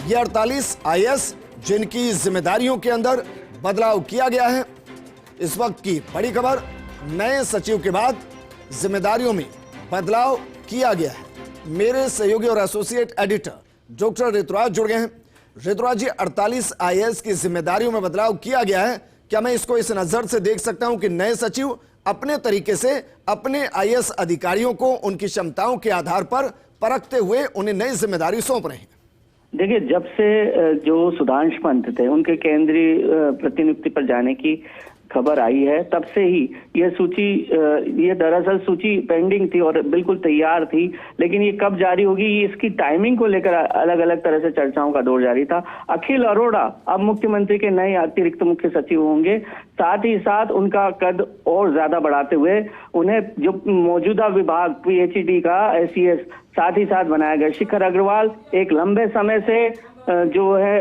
ये 48 आईएएस जिनकी जिम्मेदारियों के अंदर बदलाव किया गया है। इस वक्त की बड़ी खबर, नए सचिव के बाद जिम्मेदारियों में बदलाव किया गया है। मेरे सहयोगी और एसोसिएट एडिटर डॉक्टर ऋतुराज जुड़ गए हैं। ऋतुराज जी, 48 आईएएस की जिम्मेदारियों में बदलाव किया गया है। क्या मैं इसको इस नजर से देख सकता हूं कि नए सचिव अपने तरीके से अपने आईएएस अधिकारियों को उनकी क्षमताओं के आधार पर परखते हुए उन्हें नई जिम्मेदारी सौंप रहे हैं? देखिए, जब से जो सुधांशु पंत थे उनके केंद्रीय प्रतिनियुक्ति पर जाने की खबर आई है, तब से ही ये दरअसल सूची पेंडिंग थी और बिल्कुल तैयार थी, लेकिन ये कब जारी होगी, इसकी टाइमिंग को लेकर अलग अलग तरह से चर्चाओं का दौर जारी था। अखिल अरोड़ा अब मुख्यमंत्री के नए अतिरिक्त मुख्य सचिव होंगे। साथ ही साथ उनका कद और ज्यादा बढ़ाते हुए उन्हें जो मौजूदा विभाग पीएचडी का एसीएस साथ ही साथ बनाया गया। शिखर अग्रवाल एक लंबे समय से जो है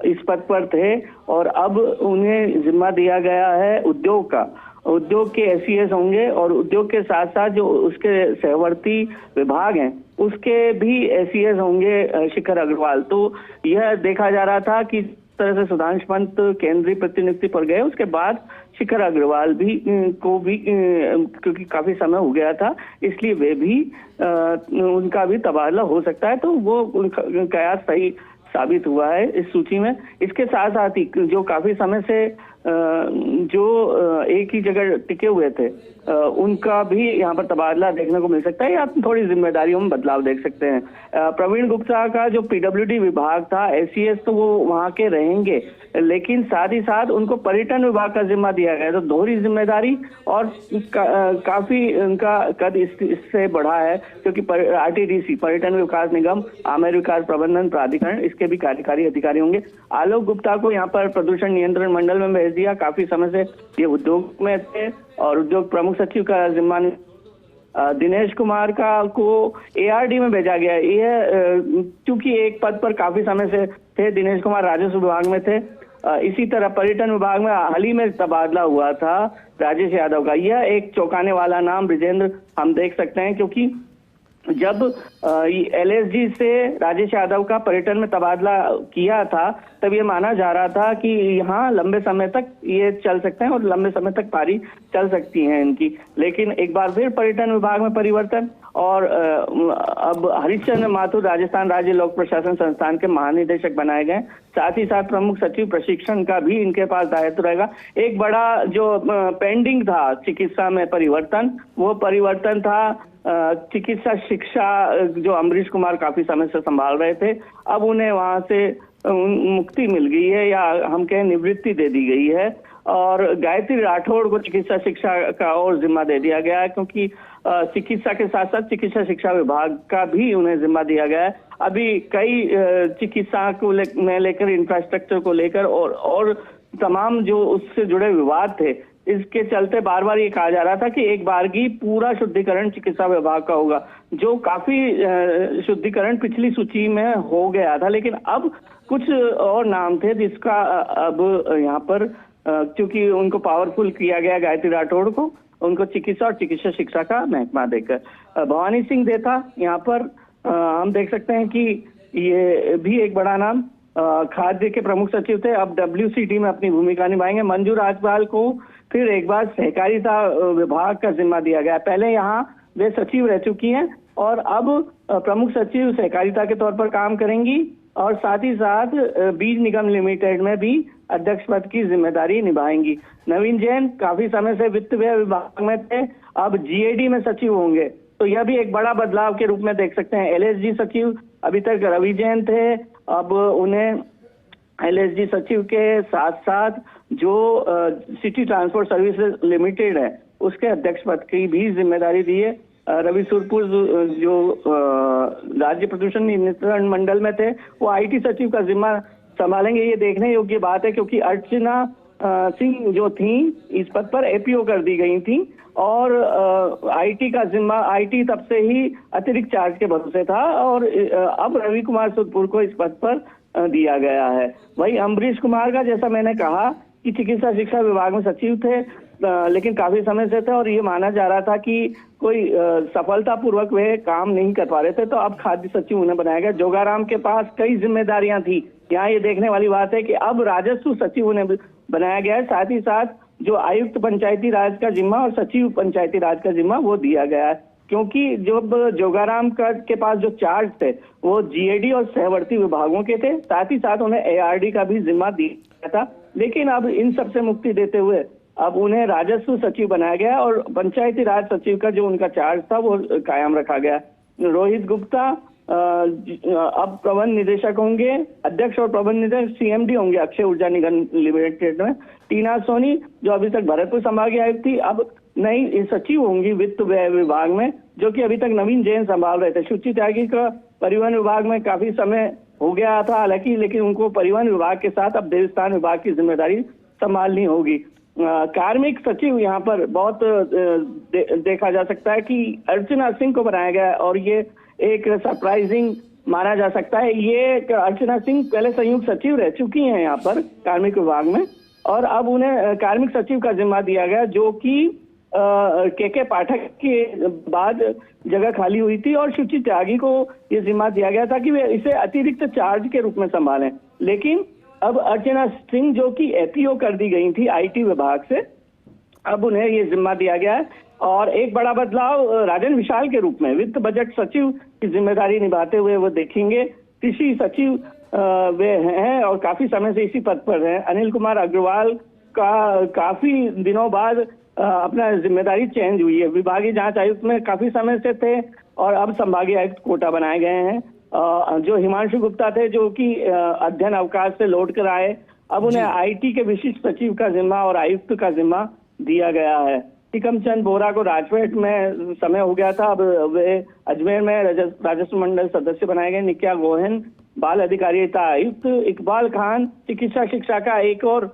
इस पद पर थे और अब उन्हें जिम्मा दिया गया है उद्योग का। उद्योग के एसीएस होंगे और उद्योग के साथ साथ जो उसके सहवर्ती विभाग हैं उसके भी एसीएस होंगे शिखर अग्रवाल। तो यह देखा जा रहा था कि तरह से सुधांशु पंत केंद्रीय प्रतिनियुक्ति पर गए, उसके बाद शिखर अग्रवाल भी क्योंकि काफी समय हो गया था, इसलिए वे भी उनका भी तबादला हो सकता है। तो वो कयास सही साबित हुआ है इस सूची में। इसके साथ साथ ही जो काफी समय से जो एक ही जगह टिके हुए थे उनका भी यहाँ पर तबादला देखने को मिल सकता है या थोड़ी जिम्मेदारियों में बदलाव देख सकते हैं। प्रवीण गुप्ता का जो पीडब्ल्यूडी विभाग था एसीएस, तो वो वहां के रहेंगे, लेकिन साथ ही साथ उनको पर्यटन विभाग का जिम्मा दिया गया। तो दोहरी जिम्मेदारी और काफी उनका कद इससे बढ़ा है, क्योंकि आरटीडीसी पर्यटन विकास निगम, आमेर विकास प्रबंधन प्राधिकरण, इसके भी कार्यकारी अधिकारी होंगे। आलोक गुप्ता को यहाँ पर प्रदूषण नियंत्रण मंडल में भेज दिया। काफी समय से ये उद्योग में थे और उद्योग प्रमुख सचिव का जिम्मा। दिनेश कुमार को एआरडी में भेजा गया। यह क्योंकि एक पद पर काफी समय से थे, दिनेश कुमार राजस्व विभाग में थे। इसी तरह पर्यटन विभाग में हाल ही में तबादला हुआ था राजेश यादव का। यह एक चौंकाने वाला नाम ब्रिजेंद्र हम देख सकते हैं, क्योंकि जब एलएसजी से राजेश यादव का पर्यटन में तबादला किया था तब ये माना जा रहा था कि यहाँ लंबे समय तक ये चल सकते हैं और लंबे समय तक पारी चल सकती हैं इनकी। लेकिन एक बार फिर पर्यटन विभाग में परिवर्तन और अब हरिश्चंद्र माथुर राजस्थान राज्य लोक प्रशासन संस्थान के महानिदेशक बनाए गए। साथ ही साथ प्रमुख सचिव प्रशिक्षण का भी इनके पास दायित्व रहेगा। एक बड़ा जो पेंडिंग था चिकित्सा में परिवर्तन, वो परिवर्तन था चिकित्सा शिक्षा, जो अमरीश कुमार काफी समय से संभाल रहे थे। अब उन्हें वहां से मुक्ति मिल गई है, या हम कहें निवृत्ति दे दी गई है, और गायत्री राठौड़ को चिकित्सा शिक्षा का और जिम्मा दे दिया गया है, क्योंकि चिकित्सा के साथ साथ चिकित्सा शिक्षा विभाग का भी उन्हें जिम्मा दिया गया है। अभी कई चिकित्सा को लेकर इंफ्रास्ट्रक्चर को लेकर और तमाम जो उससे जुड़े विवाद थे, इसके चलते बार बार ये कहा जा रहा था कि एक बार की पूरा शुद्धिकरण चिकित्सा विभाग का होगा, जो काफी शुद्धिकरण पिछली सूची में हो गया था। लेकिन अब कुछ और नाम थे जिसका अब यहाँ पर क्योंकि उनको पावरफुल किया गया गायत्री राठौड़ को, उनको चिकित्सा और चिकित्सा शिक्षा का महकमा देकर। भवानी सिंह देथा यहाँ पर हम देख सकते हैं कि ये भी एक बड़ा नाम, खाद्य के प्रमुख सचिव थे, अब डब्ल्यूसीडी में अपनी भूमिका निभाएंगे। मंजू राजपाल को फिर एक बार सहकारिता विभाग का जिम्मा दिया गया। पहले यहाँ वे सचिव रह चुकी हैं और अब प्रमुख सचिव सहकारिता के तौर पर काम करेंगी, और साथ ही साथ बीज निगम लिमिटेड में भी अध्यक्ष पद की जिम्मेदारी निभाएंगी। नवीन जैन काफी समय से वित्त व्यय विभाग में थे, अब जीएडी में सचिव होंगे। तो यह भी एक बड़ा बदलाव के रूप में देख सकते हैं। एलएसजी सचिव अभी तक रवि जैन थे, अब उन्हें एलएसजी सचिव के साथ साथ जो सिटी ट्रांसपोर्ट सर्विसेज लिमिटेड है उसके अध्यक्ष पद की भी जिम्मेदारी दी है। रवि सुरपुर जो राज्य प्रदूषण नियंत्रण मंडल में थे, वो आईटी सचिव का जिम्मा संभालेंगे। ये देखने योग्य बात है, क्योंकि अर्चना सिंह जो थी इस पद पर एपीओ कर दी गई थी, और आईटी का जिम्मा, आईटी तब से ही अतिरिक्त चार्ज के भरोसे था, और अब रवि कुमार सुरपुर को इस पद पर दिया गया है। वही अमरीश कुमार का, जैसा मैंने कहा कि चिकित्सा शिक्षा विभाग में सचिव थे, लेकिन काफी समय से थे और ये माना जा रहा था कि कोई सफलतापूर्वक वे काम नहीं कर पा रहे थे, तो अब खाद्य सचिव उन्हें बनाया गया। जोगाराम के पास कई जिम्मेदारियां थी। यहाँ ये देखने वाली बात है कि अब राजस्व सचिव उन्हें बनाया गया है, साथ ही साथ जो आयुक्त पंचायती राज का जिम्मा और सचिव पंचायती राज का जिम्मा वो दिया गया है, क्योंकि जब जोगाराम के पास जो चार्ज थे वो जीएडी और सहवर्ती विभागों के थे, साथ ही साथ उन्हें एआरडी का भी जिम्मा दिया था। लेकिन अब इन सब से मुक्ति देते हुए अब उन्हें राजस्व सचिव बनाया गया और पंचायती राज सचिव का जो उनका चार्ज था वो कायम रखा गया। रोहित गुप्ता अब प्रबंध निदेशक होंगे, अध्यक्ष और प्रबंध निदेशक सीएमडी होंगे अक्षय ऊर्जा निगम लिमिटेड में। टीना सोनी जो अभी तक भरतपुर संभागीय आयुक्त थी, अब नई सचिव होंगी वित्त व्यय विभाग में, जो कि अभी तक नवीन जैन संभाल रहे थे। सुचि त्यागी का परिवहन विभाग में काफी समय हो गया था हालांकि, लेकिन उनको परिवहन विभाग के साथ अब देवस्थान विभाग की जिम्मेदारी संभालनी होगी। कार्मिक सचिव यहाँ पर बहुत देखा जा सकता है कि अर्चना सिंह को बनाया गया है और ये एक सरप्राइजिंग माना जा सकता है। ये अर्चना सिंह पहले संयुक्त सचिव रह चुकी हैं यहाँ पर कार्मिक विभाग में और अब उन्हें कार्मिक सचिव का जिम्मा दिया गया, जो कि के पाठक के बाद जगह खाली हुई थी और सुचि त्यागी को ये जिम्मा दिया गया था कि वे इसे अतिरिक्त चार्ज के रूप में संभालें। लेकिन अब अर्चना सिंह जो कि एपीओ कर दी गई थी आईटी विभाग से, अब उन्हें ये जिम्मा दिया गया है। और एक बड़ा बदलाव राजन विशाल के रूप में वित्त बजट सचिव की जिम्मेदारी निभाते हुए वो देखेंगे। कृषि सचिव वे हैं और काफी समय से इसी पद पर हैं। अनिल कुमार अग्रवाल का काफी दिनों बाद अपना जिम्मेदारी चेंज हुई है। विभागीय जांच आयुक्त में काफी समय से थे और अब संभागीय आयुक्त कोटा बनाए गए हैं। जो हिमांशु गुप्ता थे जो कि अध्ययन अवकाश से लौट कर आए, अब उन्हें आईटी के विशिष्ट सचिव का जिम्मा और आयुक्त का जिम्मा दिया गया है। टिकमचंद बोरा को राजपेट में समय हो गया था, अब वे अजमेर में राजस्व मंडल सदस्य बनाए गए। नित्या गोहन बाल अधिकारिता आयुक्त, इकबाल खान चिकित्सा शिक्षा का एक और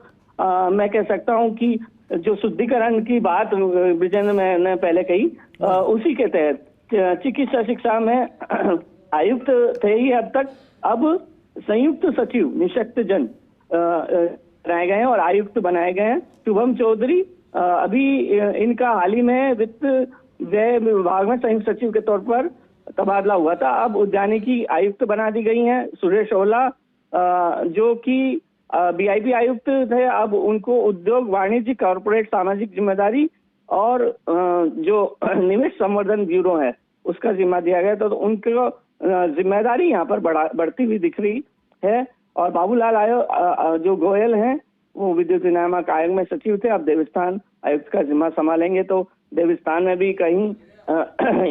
मैं कह सकता हूं कि जो शुद्धिकरण की बात ब्रिजेंद्र मैंने पहले कही, उसी के तहत चिकित्सा शिक्षा में आयुक्त थे ही अब तक, अब संयुक्त सचिव निशक्त जन बनाए गए हैं और आयुक्त बनाए गए हैं। शुभम चौधरी अभी इनका हाल ही में वित्त व्यय विभाग में संयुक्त सचिव के तौर पर तबादला हुआ था, अब उद्यानिकी आयुक्त बना दी गई हैं। सुरेश ओला जो कि बीआईपी आयुक्त थे, अब उनको उद्योग वाणिज्य कॉर्पोरेट सामाजिक जिम्मेदारी और जो निवेश संवर्धन ब्यूरो है उसका जिम्मा दिया गया, तो उनको जिम्मेदारी यहाँ पर बढ़ती हुई दिख रही है। और बाबूलाल जो गोयल हैं वो विद्युत विनियामक आयोग में सचिव थे, अब देवस्थान आयुक्त का जिम्मा संभालेंगे। तो देवस्थान में भी कहीं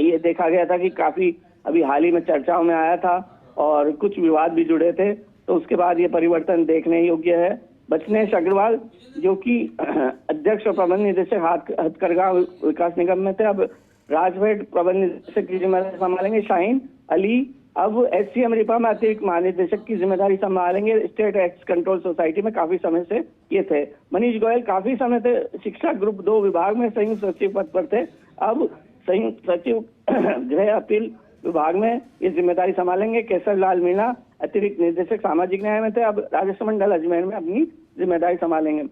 ये देखा गया था कि काफी अभी हाल ही में चर्चाओं में आया था और कुछ विवाद भी जुड़े थे, तो उसके बाद ये परिवर्तन देखने योग्य है। बचनेश अग्रवाल जो कि अध्यक्ष और प्रबंध निदेशक हथकरघा विकास निगम में थे, अब राजपेट प्रबंध निदेशक की जिम्मेदारी संभालेंगे। शाहीन अली अब एचसीएम रिपा में अतिरिक्त महानिदेशक की जिम्मेदारी संभालेंगे। स्टेट एक्स कंट्रोल सोसाइटी में काफी समय से ये थे। मनीष गोयल काफी समय से शिक्षा ग्रुप 2 विभाग में संयुक्त सचिव पद पर थे, अब संयुक्त सचिव गृह अपील विभाग में ये जिम्मेदारी संभालेंगे। केसर लाल मीणा अतिरिक्त निदेशक सामाजिक न्याय में थे, अब राजस्व मंडल अजमेर में अपनी जिम्मेदारी संभालेंगे।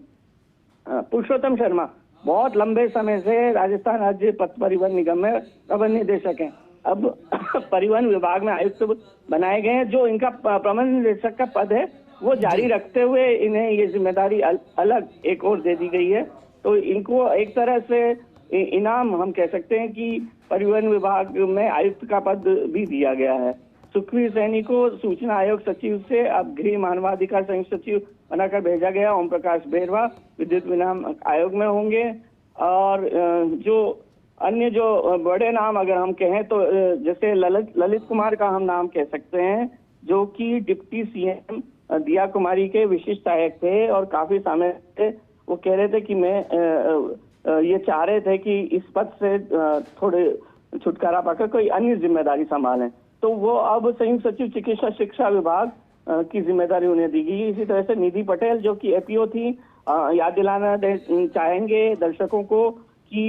पुरुषोत्तम शर्मा बहुत लंबे समय से राजस्थान राज्य पथ परिवहन निगम में प्रबंध निदेशक हैं, अब परिवहन विभाग में आयुक्त बनाए गए हैं। जो इनका प्रबंध निदेशक का पद है वो जारी रखते हुए इन्हें ये जिम्मेदारी अलग एक और दे दी गई है, तो इनको एक तरह से इनाम हम कह सकते हैं कि परिवहन विभाग में आयुक्त का पद भी दिया गया है। सुखवीर सैनी को सूचना आयोग सचिव से अब गृह मानवाधिकार संयुक्त सचिव बनाकर भेजा गया। ओम प्रकाश बेरवा विद्युत विनियामक आयोग में होंगे। और जो अन्य जो बड़े नाम अगर हम कहें तो जैसे ललित कुमार का हम नाम कह सकते हैं, जो कि डिप्टी सीएम दिया कुमारी के विशिष्ट सहायक थे और काफी समय से वो कह रहे थे कि मैं ये चाह रहे थे कि इस पद से थोड़े छुटकारा पाकर कोई अन्य जिम्मेदारी संभालें, तो वो अब संयुक्त सचिव चिकित्सा शिक्षा विभाग की जिम्मेदारी उन्हें दी गई। इसी तरह से निधि पटेल जो कि एपीओ थी, याद दिलाना चाहेंगे दर्शकों को कि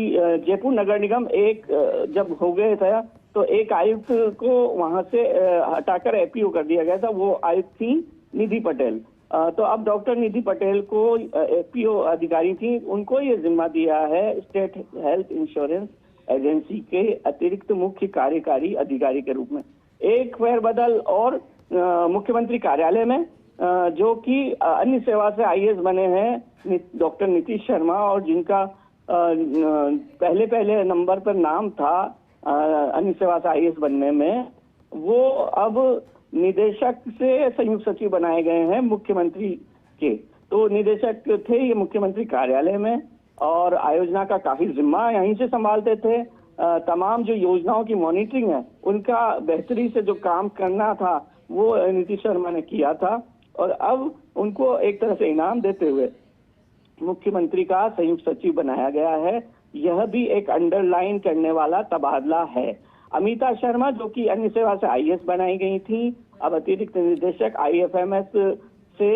जयपुर नगर निगम एक जब हो गए था तो एक आयुक्त को वहां से हटाकर एपीओ कर दिया गया था, वो आयुक्त थी निधि पटेल। तो अब डॉक्टर निधि पटेल को एफपीओ अधिकारी थी, उनको ये जिम्मा दिया है स्टेट हेल्थ इंश्योरेंस एजेंसी के अतिरिक्त मुख्य कार्यकारी अधिकारी के रूप में। एक फेरबदल और मुख्यमंत्री कार्यालय में जो कि अन्य सेवा से आईएएस बने हैं डॉक्टर नीतीश शर्मा, और जिनका पहले नंबर पर नाम था अन्य सेवा से आईएएस बनने में, वो अब निदेशक से संयुक्त सचिव बनाए गए हैं मुख्यमंत्री के। तो निदेशक थे ये मुख्यमंत्री कार्यालय में, और आयोजना का काफी जिम्मा यहीं से संभालते थे। तमाम जो योजनाओं की मॉनिटरिंग है उनका बेहतरी से जो काम करना था वो नीतीश शर्मा ने किया था, और अब उनको एक तरह से इनाम देते हुए मुख्यमंत्री का संयुक्त सचिव बनाया गया है। यह भी एक अंडरलाइन करने वाला तबादला है। अमिता शर्मा जो कि अन्य सेवा से आईएएस बनाई गई थी, अब अतिरिक्त निदेशक आईएफएमएस से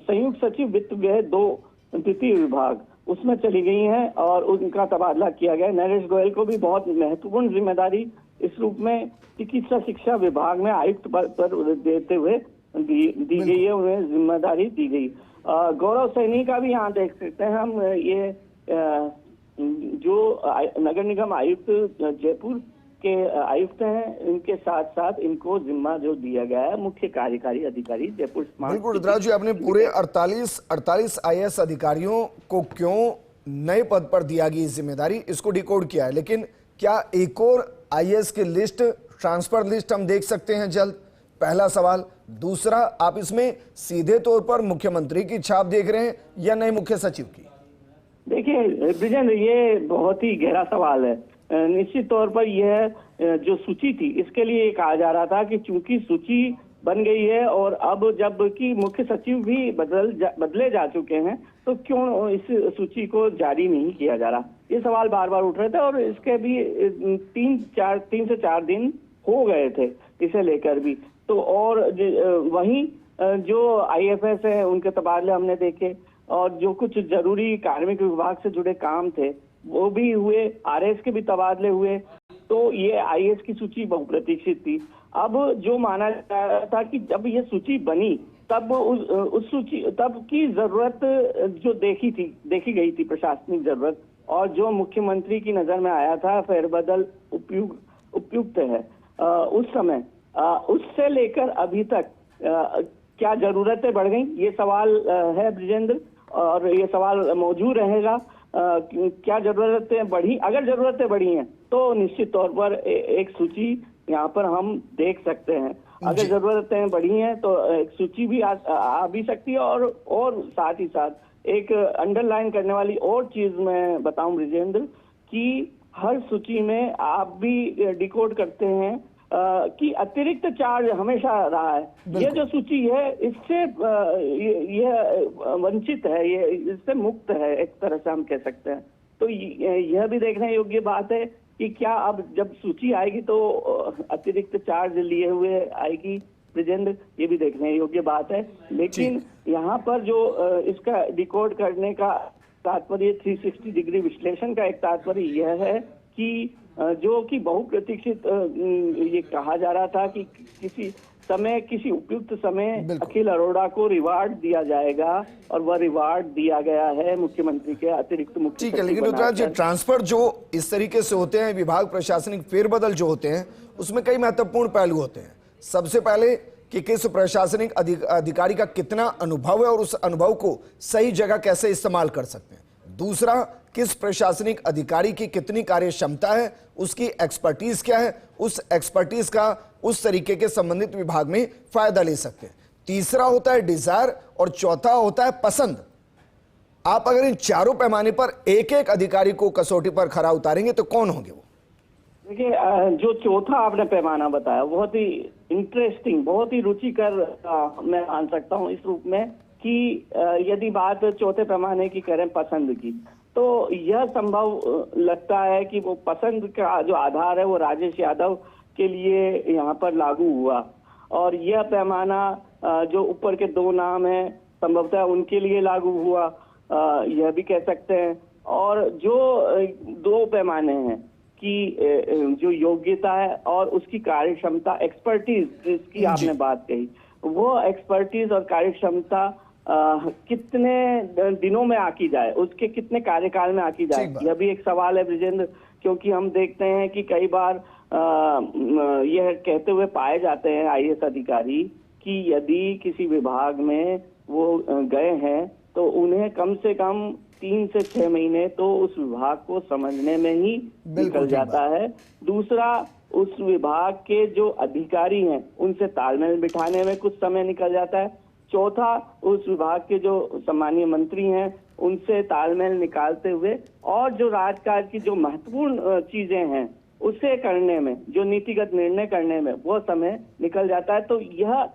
संयुक्त सचिव वित्त व्यय 2 द्वितीय विभाग उसमें चली गई हैं, और उनका तबादला किया गया। नरेश गोयल को भी बहुत महत्वपूर्ण जिम्मेदारी इस रूप में चिकित्सा शिक्षा विभाग में आयुक्त पर देते हुए दी गई है, उन्हें जिम्मेदारी दी गई। गौरव सैनी का भी यहाँ देख सकते हैं हम, ये जो नगर निगम आयुक्त जयपुर के आयुक्त हैं, इनके साथ साथ इनको जिम्मा जो दिया गया है मुख्य कार्यकारी अधिकारी जयपुर स्मार्ट। बिल्कुल रुद्राज जी, आपने पूरे 48 आईएएस अधिकारियों को क्यों नए पद पर दिया गई जिम्मेदारी, इसको डिकोड किया है, लेकिन क्या एक और आईएएस की लिस्ट, ट्रांसफर लिस्ट हम देख सकते हैं जल्द? पहला सवाल। दूसरा, आप इसमें सीधे तौर पर मुख्यमंत्री की छाप देख रहे हैं या नए मुख्य सचिव की? देखिए ब्रिजेंद्र, ये बहुत ही गहरा सवाल है। निश्चित तौर पर यह जो सूची थी, इसके लिए कहा जा रहा था कि चूंकि सूची बन गई है और अब जबकि मुख्य सचिव भी बदले जा चुके हैं, तो क्यों इस सूची को जारी नहीं किया जा रहा, ये सवाल बार बार उठ रहे थे। और इसके भी 3 से 4 दिन हो गए थे इसे लेकर भी। तो और वहीं जो आईएफएस है उनके तबादले हमने देखे, और जो कुछ जरूरी कार्मिक विभाग से जुड़े काम थे वो भी हुए, आरएस के भी तबादले हुए। तो ये आईएएस की सूची बहुप्रतीक्षित थी। अब जो माना जा रहा था कि जब ये सूची बनी तब उस सूची तब की जरूरत जो देखी गई थी प्रशासनिक जरूरत, और जो मुख्यमंत्री की नजर में आया था फेरबदल उपयुक्त है उस समय, उससे लेकर अभी तक क्या जरूरतें बढ़ गई, ये सवाल है ब्रिजेंद्र, और ये सवाल मौजूद रहेगा। क्या जरूरतें बढ़ी? अगर जरूरतें बढ़ी हैं तो निश्चित तौर पर एक सूची यहाँ पर हम देख सकते हैं। अगर जरूरतें बढ़ी हैं तो एक सूची भी आ भी सकती है। और साथ ही साथ एक अंडरलाइन करने वाली और चीज मैं बताऊं ब्रिजेंद्र, कि हर सूची में आप भी डिकोड करते हैं कि अतिरिक्त चार्ज हमेशा रहा है। ये जो सूची है इससे यह वंचित है, ये इससे मुक्त है, एक तरह से हम कह सकते हैं। तो यह भी देखने योग्य बात है कि क्या अब जब सूची आएगी तो अतिरिक्त चार्ज लिए हुए आएगी ब्रिजेंद्र, ये भी देखने योग्य बात है। लेकिन यहाँ पर जो इसका डिकोड करने का तात्पर्य 360 डिग्री विश्लेषण का एक तात्पर्य यह है कि जो कि बहुप्रतीक्षित ये कहा जा रहा था कि किसी उपयुक्त समय अखिल अरोड़ा को रिवार्ड दिया जाएगा, और वह रिवार्ड दिया गया है मुख्यमंत्री के अतिरिक्त मुख्य। ठीक है, लेकिन रुद्राज जी, ट्रांसफर जो इस तरीके से होते हैं, विभाग प्रशासनिक फेरबदल जो होते हैं, उसमें कई महत्वपूर्ण पहलू होते हैं। सबसे पहले कि किस प्रशासनिक अधिकारी का कितना अनुभव है और उस अनुभव को सही जगह कैसे इस्तेमाल कर सकते हैं। दूसरा, किस प्रशासनिक अधिकारी की कितनी कार्य क्षमता है, उसकी एक्सपर्टीज क्या है, उस एक्सपर्टीज का उस तरीके के संबंधित विभाग में फायदा ले सकते हैं। तीसरा होता है डिजायर, और चौथा होता है पसंद। आप अगर इन चारों पैमाने पर एक एक अधिकारी को कसौटी पर खरा उतारेंगे तो कौन होंगे वो? देखिए, जो चौथा आपने पैमाना बताया बहुत ही इंटरेस्टिंग, बहुत ही रुचिकर मैं मान सकता हूँ इस रूप में कि यदि बात चौथे पैमाने की करें पसंद की, तो यह संभव लगता है कि वो पसंद का जो आधार है वो राजेश यादव के लिए यहाँ पर लागू हुआ, और यह पैमाना जो ऊपर के 2 नाम हैं संभवतः उनके लिए लागू हुआ, यह भी कह सकते हैं। और जो 2 पैमाने हैं कि जो योग्यता है और उसकी कार्यक्षमता, एक्सपर्टीज जिसकी आपने बात कही, वो एक्सपर्टीज और कार्यक्षमता कितने दिनों में आकी जाए, उसके कितने कार्यकाल में आकी जाए, यह भी एक सवाल है ब्रिजेंद्र। क्योंकि हम देखते हैं कि कई बार यह कहते हुए पाए जाते हैं आईएएस अधिकारी कि यदि किसी विभाग में वो गए हैं तो उन्हें कम से कम 3 से 6 महीने तो उस विभाग को समझने में ही निकल जाता है। दूसरा, उस विभाग के जो अधिकारी हैं उनसे तालमेल बिठाने में कुछ समय निकल जाता है। चौथा, उस विभाग के जो सम्मानीय मंत्री हैं उनसे तालमेल निकालते हुए और जो राजकाज की जो महत्वपूर्ण चीजें हैं उसे करने में, जो नीतिगत निर्णय करने में वो समय निकल जाता है। तो यह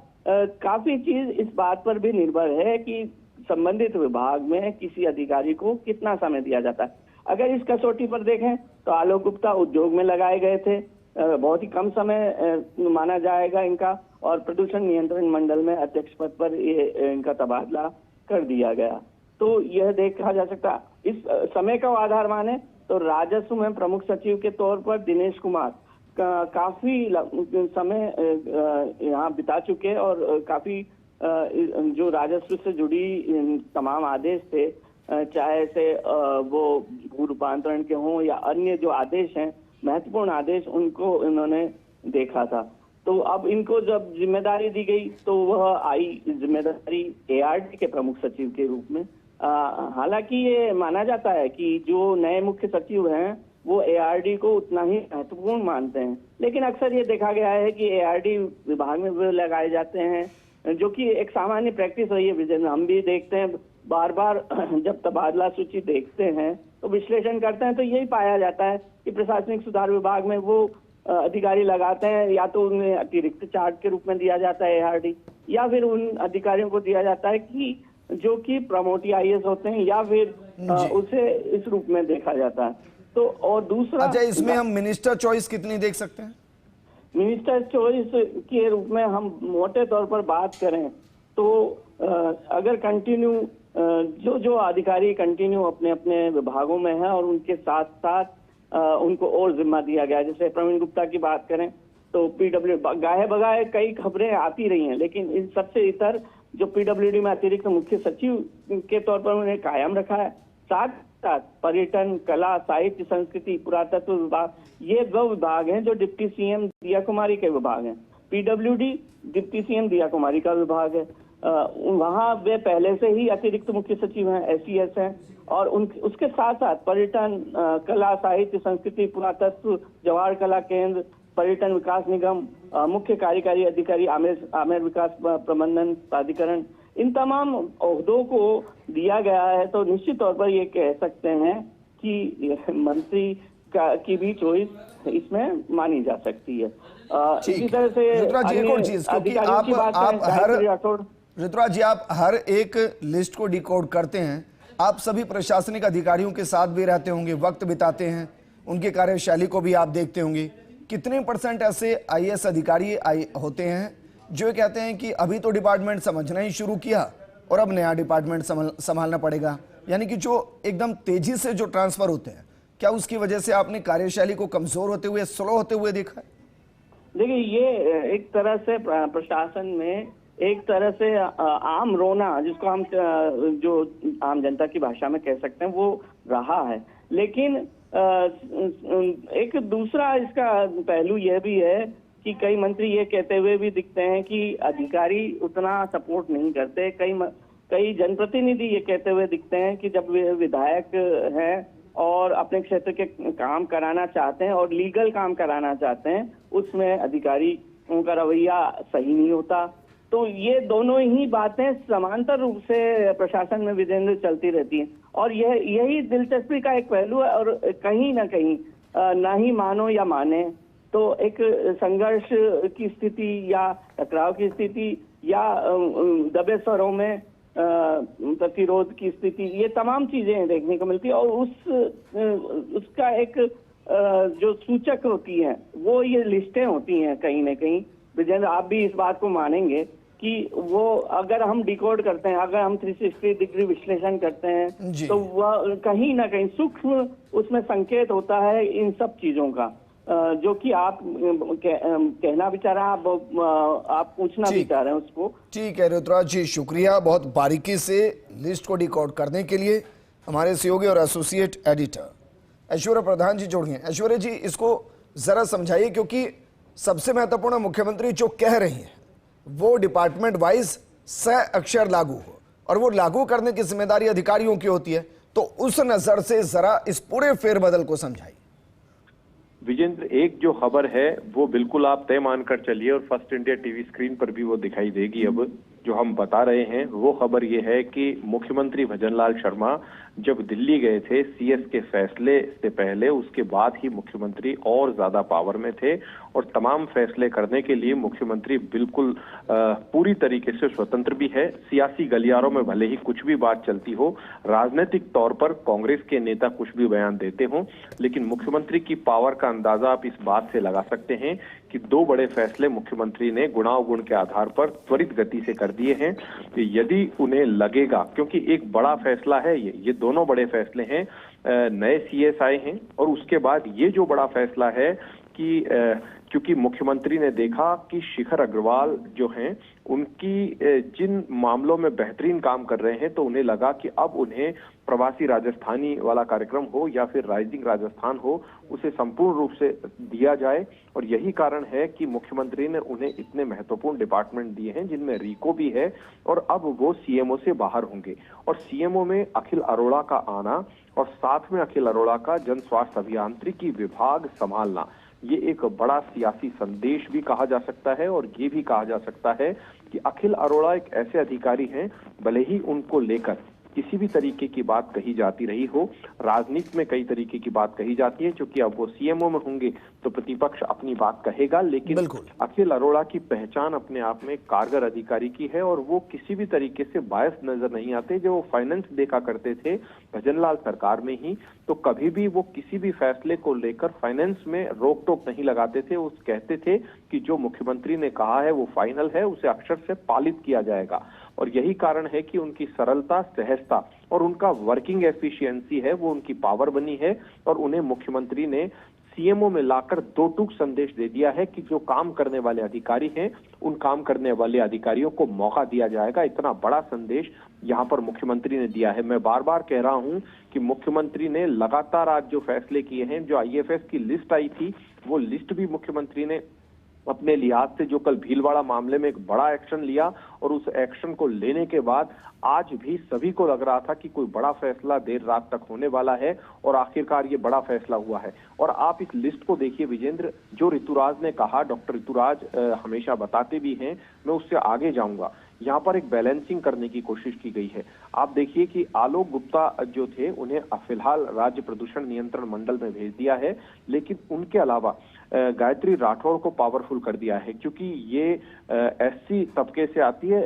काफी चीज इस बात पर भी निर्भर है कि संबंधित विभाग में किसी अधिकारी को कितना समय दिया जाता है। अगर इस कसौटी पर देखें तो आलोक गुप्ता उद्योग में लगाए गए थे, बहुत ही कम समय माना जाएगा इनका, और प्रदूषण नियंत्रण मंडल में अध्यक्ष पद पर इनका तबादला कर दिया गया। तो यह देखा जा सकता, इस समय का आधार माने तो राजस्व में प्रमुख सचिव के तौर पर दिनेश कुमार काफी समय यहाँ बिता चुके और काफी जो राजस्व से जुड़ी तमाम आदेश थे, चाहे से वो भू रूपांतरण के हों या अन्य जो आदेश हैं, महत्वपूर्ण आदेश, उनको इन्होंने देखा था। तो अब इनको जब जिम्मेदारी दी गई तो वह आई जिम्मेदारी एआरडी के प्रमुख सचिव के रूप में। हालांकि ये माना जाता है कि जो नए मुख्य सचिव हैं वो एआरडी को उतना ही महत्वपूर्ण मानते हैं, लेकिन अक्सर ये देखा गया है कि एआरडी विभाग में वो लगाए जाते हैं, जो कि एक सामान्य प्रैक्टिस रही है विजय। हम भी देखते हैं बार बार जब तबादला सूची देखते हैं तो विश्लेषण करते हैं तो यही पाया जाता है कि प्रशासनिक सुधार विभाग में वो अधिकारी लगाते हैं, या तो उन्हें अतिरिक्त चार्ज के रूप में दिया जाता है एआरडी, या फिर उन अधिकारियों को दिया जाता है कि जो कि प्रमोटी आईएएस होते हैं, या फिर उसे इस रूप में देखा जाता है। तो और दूसरा, अच्छा, इसमें हम मिनिस्टर चॉइस कितनी देख सकते हैं? मिनिस्टर चॉइस के रूप में हम मोटे तौर पर बात करें तो अगर कंटिन्यू जो अधिकारी कंटिन्यू अपने अपने विभागों में है और उनके साथ साथ उनको और जिम्मा दिया गया, जैसे प्रवीण गुप्ता की बात करें तो पीडब्ल्यू गाहे बगाए कई खबरें आती रही हैं, लेकिन इन सबसे इतर जो पीडब्ल्यूडी में अतिरिक्त मुख्य सचिव के तौर पर उन्हें कायम रखा है। साथ साथ पर्यटन, कला, साहित्य, संस्कृति, पुरातत्व विभाग, ये वो विभाग हैं जो डिप्टी सीएम दिया कुमारी के विभाग हैं। पीडब्ल्यूडी डिप्टी सीएम दिया कुमारी का विभाग है, वहाँ वे पहले से ही अतिरिक्त मुख्य सचिव हैं, एसईएस हैं, और उसके साथ साथ पर्यटन, कला, साहित्य, संस्कृति, पुरातत्व, जवाहर कला केंद्र, पर्यटन विकास निगम, मुख्य कार्यकारी अधिकारी, आमेर विकास प्रबंधन प्राधिकरण, इन तमाम ओहदों को दिया गया है। तो निश्चित तौर पर ये कह सकते हैं कि मंत्री की भी चॉइस इसमें मानी जा सकती है। इसी तरह से ऋतुराज जी, एक और चीज, क्योंकि ऋतुराज जी आप हर एक लिस्ट को डिकोड करते हैं, आप सभी प्रशासनिक अधिकारियों के साथ भी रहते होंगे, वक्त बिताते हैं, उनकी कार्यशैली को भी आप देखते होंगे। कितने % ऐसे आईएएस अधिकारी होते हैं जो कहते हैं कि अभी तो डिपार्टमेंट समझना ही शुरू किया और अब नया डिपार्टमेंट संभालना पड़ेगा, यानी कि जो एकदम तेजी से जो ट्रांसफर होते हैं, क्या उसकी वजह से आपने कार्यशैली को कमजोर होते हुए, स्लो होते हुए देखा है? देखिए, ये एक तरह से प्रशासन में एक तरह से आम रोना, जिसको हम जो आम जनता की भाषा में कह सकते हैं, वो रहा है। लेकिन एक दूसरा इसका पहलू यह भी है कि कई मंत्री ये कहते हुए भी दिखते हैं कि अधिकारी उतना सपोर्ट नहीं करते। कई जनप्रतिनिधि ये कहते हुए दिखते हैं कि जब वे विधायक हैं और अपने क्षेत्र के काम कराना चाहते हैं और लीगल काम कराना चाहते हैं, उसमें अधिकारियों का रवैया सही नहीं होता। तो ये दोनों ही बातें समांतर रूप से प्रशासन में विजेंद्र चलती रहती हैं, और यही दिलचस्पी का एक पहलू है। और कहीं ना कहीं ना ही मानो या माने तो एक संघर्ष की स्थिति या टकराव की स्थिति या दबे स्वरों में प्रतिरोध की स्थिति, ये तमाम चीजें देखने को मिलती है। और उसका एक जो सूचक होती है वो ये लिस्टें होती हैं कहीं ना कहीं। विजेंद्र, आप भी इस बात को मानेंगे कि वो अगर हम डिकोड करते हैं, अगर हम 360 डिग्री विश्लेषण करते हैं, तो वह कहीं ना कहीं सूक्ष्म उसमें संकेत होता है इन सब चीजों का। जो कि आप कहना भी चाह रहे हैं, आप पूछना भी चाह रहे हैं उसको। ठीक है ऋतुराज जी, शुक्रिया बहुत बारीकी से लिस्ट को डिकोड करने के लिए। हमारे सहयोगी और एसोसिएट एडिटर ऐश्वर्या प्रधान जी जुड़ गए। ऐश्वर्या जी, इसको जरा समझाइए, क्योंकि सबसे महत्वपूर्ण मुख्यमंत्री जो कह रही हैं वो डिपार्टमेंट वाइज स अक्षर लागू हो, और वो लागू करने की जिम्मेदारी अधिकारियों की होती है। तो उस नजर से जरा इस पूरे फेरबदल को समझाइए। विजेंद्र, एक जो खबर है वो बिल्कुल आप तय मानकर चलिए, और फर्स्ट इंडिया टीवी स्क्रीन पर भी वो दिखाई देगी। अब जो हम बता रहे हैं वो खबर ये है कि मुख्यमंत्री भजनलाल शर्मा जब दिल्ली गए थे सीएस के फैसले से पहले, उसके बाद ही मुख्यमंत्री और ज्यादा पावर में थे, और तमाम फैसले करने के लिए मुख्यमंत्री बिल्कुल पूरी तरीके से स्वतंत्र भी है। सियासी गलियारों में भले ही कुछ भी बात चलती हो, राजनीतिक तौर पर कांग्रेस के नेता कुछ भी बयान देते हो, लेकिन मुख्यमंत्री की पावर का अंदाजा आप इस बात से लगा सकते हैं कि 2 बड़े फैसले मुख्यमंत्री ने गुणावगुण के आधार पर त्वरित गति से कर दिए हैं। कि यदि उन्हें लगेगा, क्योंकि एक बड़ा फैसला है ये दोनों बड़े फैसले हैं, नए सीएस आए हैं, और उसके बाद ये जो बड़ा फैसला है कि क्योंकि मुख्यमंत्री ने देखा कि शिखर अग्रवाल जो हैं उनकी जिन मामलों में बेहतरीन काम कर रहे हैं, तो उन्हें लगा कि अब उन्हें प्रवासी राजस्थानी वाला कार्यक्रम हो या फिर राइजिंग राजस्थान हो, उसे संपूर्ण रूप से दिया जाए। और यही कारण है कि मुख्यमंत्री ने उन्हें इतने महत्वपूर्ण डिपार्टमेंट दिए हैं जिनमें रीको भी है, और अब वो सीएमओ से बाहर होंगे। और सीएमओ में अखिल अरोड़ा का आना और साथ में अखिल अरोड़ा का जन स्वास्थ्य अभियांत्रिकी विभाग संभालना, ये एक बड़ा सियासी संदेश भी कहा जा सकता है। और ये भी कहा जा सकता है कि अखिल अरोड़ा एक ऐसे अधिकारी हैं, भले ही उनको लेकर किसी भी तरीके की बात कही जाती रही हो, राजनीति में कई तरीके की बात कही जाती है, क्योंकि अब वो सीएमओ में होंगे तो प्रतिपक्ष अपनी बात कहेगा, लेकिन अखिल अरोड़ा की पहचान अपने आप में कारगर अधिकारी की है, और वो किसी भी तरीके से बायस नजर नहीं आते। जो वो फाइनेंस देखा करते थे भजनलाल सरकार में ही, तो कभी भी वो किसी भी फैसले को लेकर फाइनेंस में रोक टोक नहीं लगाते थे। वो कहते थे कि जो मुख्यमंत्री ने कहा है वो फाइनल है, उसे अक्षर से पालित किया जाएगा। और यही कारण है कि उनकी सरलता, सहजता और उनका वर्किंग एफिशिएंसी है वो उनकी पावर बनी है। और उन्हें मुख्यमंत्री ने सीएमओ में लाकर 2 टूक संदेश दे दिया है कि जो काम करने वाले अधिकारी हैं उन काम करने वाले अधिकारियों को मौका दिया जाएगा। इतना बड़ा संदेश यहाँ पर मुख्यमंत्री ने दिया है। मैं बार बार कह रहा हूँ कि मुख्यमंत्री ने लगातार आज जो फैसले किए हैं, जो आईएफएस की लिस्ट आई थी वो लिस्ट भी मुख्यमंत्री ने अपने लिहाज से, जो कल भीलवाड़ा मामले में एक बड़ा एक्शन लिया, और उस एक्शन को लेने के बाद आज भी सभी को लग रहा था कि कोई बड़ा फैसला देर रात तक होने वाला है, और आखिरकार ये बड़ा फैसला हुआ है। और आप इस लिस्ट को देखिए विजेंद्र, जो ऋतुराज ने कहा, डॉक्टर ऋतुराज हमेशा बताते भी हैं, मैं उससे आगे जाऊंगा। यहाँ पर एक बैलेंसिंग करने की कोशिश की गई है। आप देखिए कि आलोक गुप्ता जो थे उन्हें फिलहाल राज्य प्रदूषण नियंत्रण मंडल में भेज दिया है, लेकिन उनके अलावा गायत्री राठौड़ को पावरफुल कर दिया है, क्योंकि ये एससी तबके से आती है,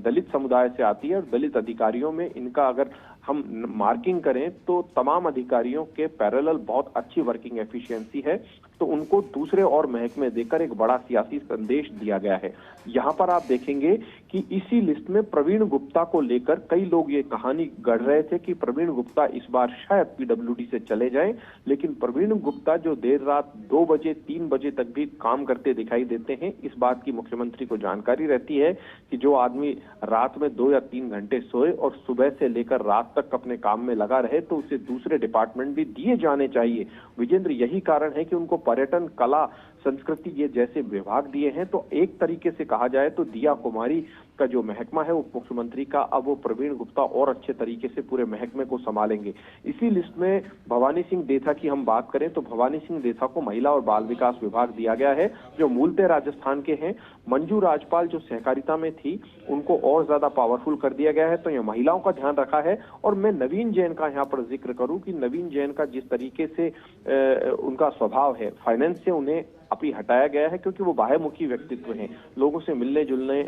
दलित समुदाय से आती है, और दलित अधिकारियों में इनका अगर हम मार्किंग करें तो तमाम अधिकारियों के पैरेलल बहुत अच्छी वर्किंग एफिशिएंसी है, तो उनको दूसरे और महकमे देकर एक बड़ा सियासी संदेश दिया गया है। यहाँ पर आप देखेंगे कि इसी लिस्ट में प्रवीण गुप्ता को लेकर कई लोग ये कहानी गढ़ रहे थे कि प्रवीण गुप्ता इस बार शायद पीडब्ल्यूडी से चले जाएं, लेकिन प्रवीण गुप्ता जो देर रात 2 बजे 3 बजे तक भी काम करते दिखाई देते हैं, इस बात की मुख्यमंत्री को जानकारी रहती है कि जो आदमी रात में 2 या 3 घंटे सोए और सुबह से लेकर रात तक अपने काम में लगा रहे, तो उसे दूसरे डिपार्टमेंट भी दिए जाने चाहिए। विजेंद्र, यही कारण है कि उनको पर्यटन, कला, संस्कृति ये जैसे विभाग दिए हैं। तो एक तरीके से कहा जाए तो दिया कुमारी का जो महकमा है उप मुख्यमंत्री का, अब वो प्रवीण गुप्ता और अच्छे तरीके से पूरे महकमे को संभालेंगे। इसी लिस्ट में भवानी सिंह देथा की हम बात करें तो भवानी सिंह देथा को महिला और बाल विकास विभाग दिया गया है, जो मूलतः राजस्थान के हैं। मंजू राजपाल जो सहकारिता में थी उनको और ज्यादा पावरफुल कर दिया गया है, तो यह महिलाओं का ध्यान रखा है। और मैं नवीन जैन का यहाँ पर जिक्र करूं कि नवीन जैन का जिस तरीके से उनका स्वभाव है, फाइनेंस से उन्हें अभी हटाया गया है क्योंकि वो बाह्यमुखी व्यक्तित्व हैं, लोगों से मिलने जुलने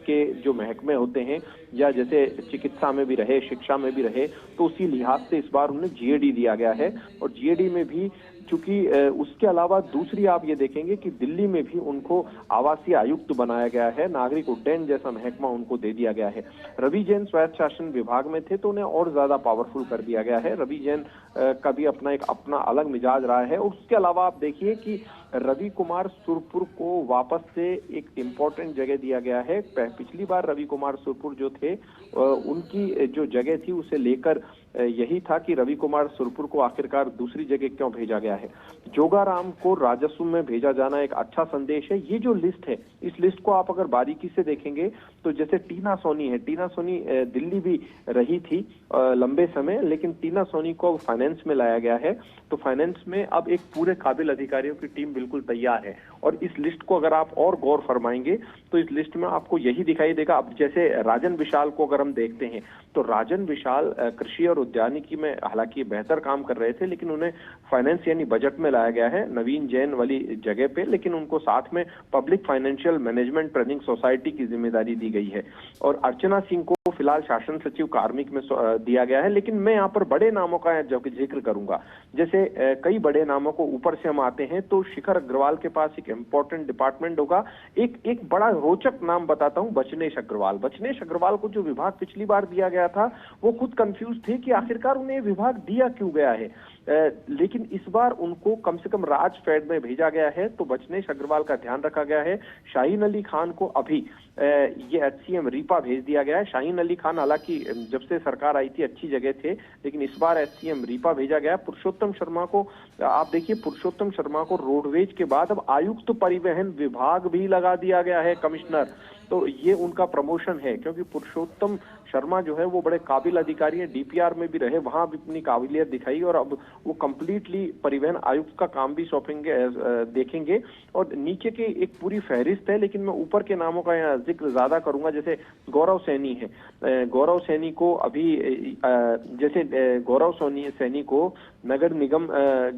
के जो महकमे होते हैं या जैसे चिकित्सा में भी रहे, शिक्षा में भी रहे, तो उसी लिहाज से इस बार उन्हें जीएडी दिया गया है। और जीएडी में भी चूंकि उसके अलावा दूसरी आप ये देखेंगे कि दिल्ली में भी उनको आवासीय आयुक्त बनाया गया है, नागरिक उड्डयन जैसा महकमा उनको दे दिया गया है। रवि जैन स्वायत्त शासन विभाग में थे तो उन्हें और ज्यादा पावरफुल कर दिया गया है। रवि जैन का भी अपना अलग मिजाज रहा है। और उसके अलावा आप देखिए कि रवि कुमार सुरपुर को वापस से एक इम्पोर्टेंट जगह दिया गया है। पिछली बार रवि कुमार सुरपुर जो थे उनकी जो जगह थी उसे लेकर यही था कि रवि कुमार सुरपुर को आखिरकार दूसरी जगह क्यों भेजा गया है। जोगाराम को राजस्व में भेजा जाना एक अच्छा संदेश है। ये जो लिस्ट है, इस लिस्ट को आप अगर बारीकी से देखेंगे तो जैसे टीना सोनी है, टीना सोनी दिल्ली भी रही थी लंबे समय, लेकिन टीना सोनी को फाइनेंस में लाया गया है। तो फाइनेंस में अब एक पूरे काबिल अधिकारियों की टीम बिल्कुल तैयार है। और इस लिस्ट को अगर आप और गौर फरमाएंगे तो इस लिस्ट में आपको यही दिखाई देगा। अब जैसे राजन विशाल को अगर हम देखते हैं तो राजन विशाल कृषि और उद्यानिकी में हालांकि बेहतर काम कर रहे थे, लेकिन उन्हें फाइनेंस यानी बजट में लाया गया है नवीन जैन वाली जगह पे, लेकिन उनको साथ में public financial management training society की जिम्मेदारी दी गई है। और अर्चना सिंह को फिलहाल शासन सचिव कार्मिक में दिया गया है। लेकिन मैं यहाँ पर बड़े नामों का जिक्र करूंगा। जैसे कई बड़े नामों को ऊपर से हम आते हैं तो शिखर अग्रवाल के पास एक इंपॉर्टेंट डिपार्टमेंट होगा। एक बड़ा रोचक नाम बताता हूं, बचनेश अग्रवाल। बचनेश अग्रवाल को जो विभाग पिछली बार दिया गया था वो खुद कंफ्यूज थे कि आखिरकार उन्हें विभाग दिया क्यों गया है, लेकिन इस बार उनको कम से कम राजफेड में भेजा गया है। तो बचनेश अग्रवाल का ध्यान रखा गया है। शाहीन अली खान को अभी ये एचसीएम रीपा भेज दिया गया है। शाहीन अली खान हालांकि जब से सरकार आई थी अच्छी जगह थे, लेकिन इस बार एचसीएम रीपा भेजा गया। पुरुषोत्तम शर्मा को आप देखिए, पुरुषोत्तम शर्मा को रोडवेज के बाद अब आयुक्त परिवहन विभाग भी लगा दिया गया है, कमिश्नर। तो ये उनका प्रमोशन है क्योंकि पुरुषोत्तम शर्मा जो है वो बड़े काबिल अधिकारी हैं, डीपीआर में भी रहे, वहां भी अपनी काबिलियत दिखाई और अब वो कंप्लीटली परिवहन आयुक्त का काम भी सौंपेंगे, देखेंगे। और नीचे के एक पूरी फहरिस्त है, लेकिन मैं ऊपर के नामों का यहाँ जिक्र ज्यादा करूंगा। जैसे गौरव सैनी है, गौरव सैनी को अभी जैसे गौरव सैनी को नगर निगम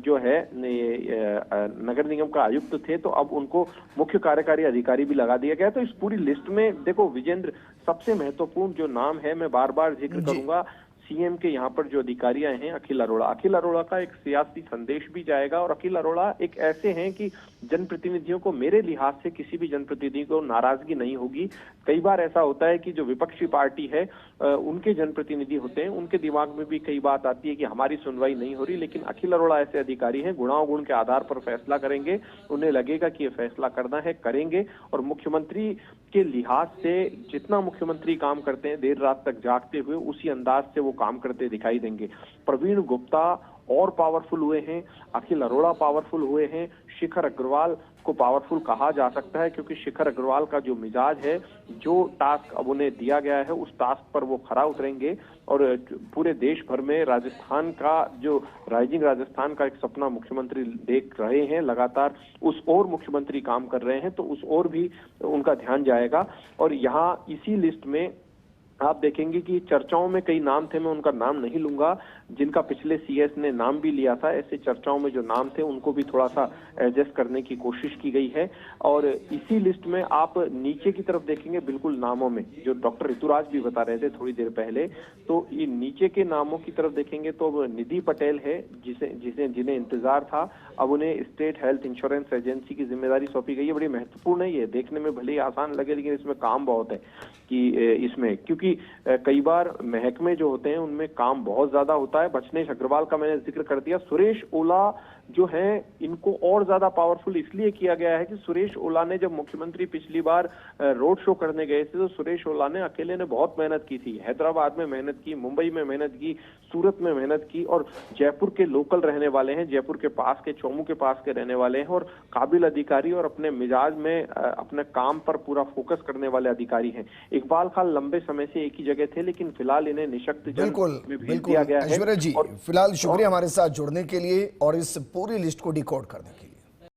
जो है नगर निगम का आयुक्त थे, तो अब उनको मुख्य कार्यकारी अधिकारी भी लगा दिया गया। तो इस पूरी लिस्ट में देखो विजेंद्र, सबसे महत्वपूर्ण जो नाम है मैं बार बार जिक्र करूंगा, सीएम के यहाँ पर जो अधिकारियां हैं, अखिल अरोड़ा। अखिल अरोड़ा का एक सियासी संदेश भी जाएगा। और अखिल अरोड़ा एक ऐसे हैं कि जनप्रतिनिधियों को, मेरे लिहाज से किसी भी जनप्रतिनिधि को नाराजगी नहीं होगी। कई बार ऐसा होता है कि जो विपक्षी पार्टी है उनके जनप्रतिनिधि होते हैं, उनके दिमाग में भी कई बात आती है कि हमारी सुनवाई नहीं हो रही, लेकिन अखिल अरोड़ा ऐसे अधिकारी हैं, गुणावगुण के आधार पर फैसला करेंगे। उन्हें लगेगा कि ये फैसला करना है, करेंगे। और मुख्यमंत्री के लिहाज से जितना मुख्यमंत्री काम करते हैं देर रात तक जागते हुए, उसी अंदाज से वो काम करते दिखाई देंगे। प्रवीण गुप्ता और पावरफुल हुए हैं, अखिल अरोड़ा पावरफुल हुए हैं, शिखर अग्रवाल को पावरफुल कहा जा सकता है क्योंकि शिखर अग्रवाल का जो मिजाज है, जो टास्क अब उन्हें दिया गया है उस टास्क पर वो खरा उतरेंगे। और पूरे देश भर में राजस्थान का जो राइजिंग राजस्थान का एक सपना मुख्यमंत्री देख रहे हैं, लगातार उस ओर मुख्यमंत्री काम कर रहे हैं, तो उस ओर भी उनका ध्यान जाएगा। और यहाँ इसी लिस्ट में आप देखेंगे कि चर्चाओं में कई नाम थे, मैं उनका नाम नहीं लूंगा, जिनका पिछले सीएस ने नाम भी लिया था। ऐसे चर्चाओं में जो नाम थे उनको भी थोड़ा सा एडजस्ट करने की कोशिश की गई है। और इसी लिस्ट में आप नीचे की तरफ देखेंगे, बिल्कुल नामों में जो डॉक्टर ऋतुराज भी बता रहे थे थोड़ी देर पहले, तो ये नीचे के नामों की तरफ देखेंगे तो अब निधि पटेल है, जिन्हें इंतजार था, अब उन्हें स्टेट हेल्थ इंश्योरेंस एजेंसी की जिम्मेदारी सौंपी गई है। बड़ी महत्वपूर्ण है, ये देखने में भले ही आसान लगे लेकिन इसमें काम बहुत है कि इसमें, क्योंकि कई बार महकमे जो होते हैं उनमें काम बहुत ज्यादा होता है। बचनेश अग्रवाल का मैंने जिक्र कर दिया। सुरेश ओला जो है, इनको और ज्यादा पावरफुल इसलिए किया गया है कि सुरेश ओला ने जब मुख्यमंत्री पिछली बार रोड शो करने गए थे तो सुरेश ओला ने अकेले ने बहुत मेहनत की थी। हैदराबाद में मेहनत की, मुंबई में मेहनत की, सूरत में मेहनत की, और जयपुर के लोकल रहने वाले हैं, जयपुर के पास के, चौमू के पास के रहने वाले हैं, और काबिल अधिकारी और अपने मिजाज में अपने काम पर पूरा फोकस करने वाले अधिकारी हैं। इकबाल खान लंबे समय से एक ही जगह थे, लेकिन फिलहाल इन्हें निशक्त जन में भेज दिया गया है। ऐश्वर्या जी, फिलहाल शुक्रिया हमारे साथ जुड़ने के लिए और इस पूरी लिस्ट को डिकोड करने के लिए।